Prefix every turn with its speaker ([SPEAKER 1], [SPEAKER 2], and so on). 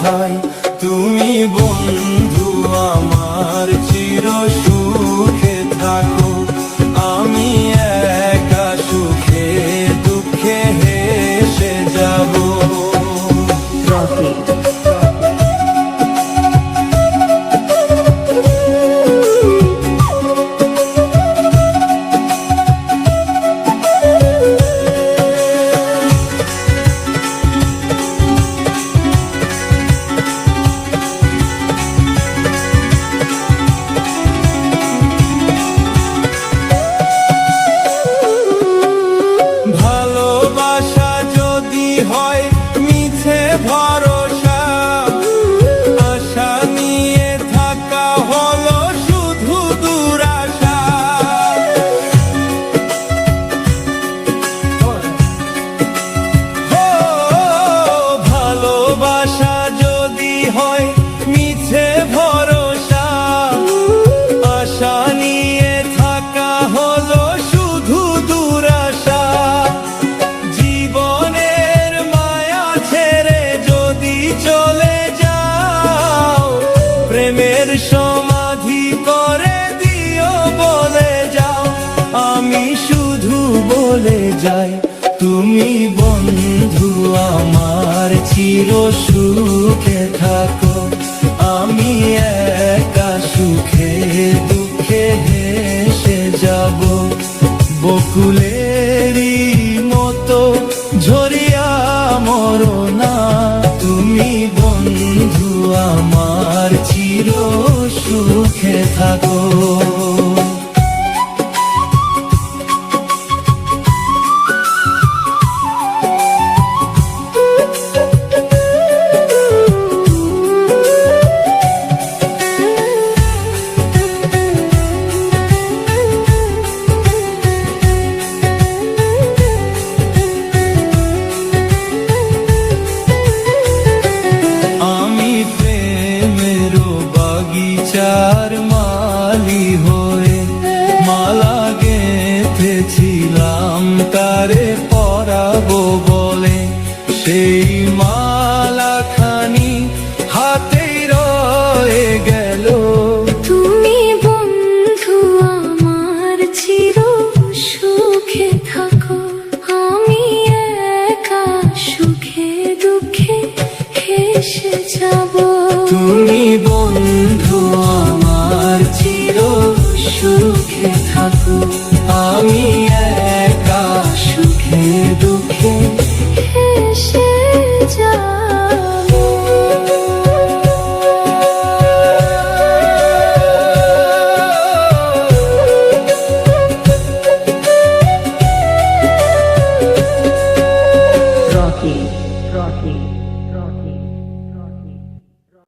[SPEAKER 1] কোথায়, তুমি বন্ধু আমার চির সুখে থাকো। আমি একা সুখে দুঃখে হেসে যাব। ভালোবাসা যদি হয় মিছে ভরসা, আশা নিয়ে থাকা হলো শুধু দুরাশা। ভালোবাসা যদি হয় মিছে ভরসা, আশা নিয়ে থাকা হলো শুধু দুরাশা। জীবনের মায়া ছেড়ে যদি চলে যাও, প্রেমের সমাধি করে দিও বলে যাও। আমি শুধু বলে যাই, তুমি বন্ধু আমার চির সুখে থাকো। আমি একা সুখে দুঃখে হেসে যাব। বকুলেরই মতো ঝরিয়া মরো না, তুমি বন্ধু আমার চির সুখে থাকো। বাগিচার মালি হয়ে মালা গেঁথেছিলাম তারে পরাবো বলে, সেই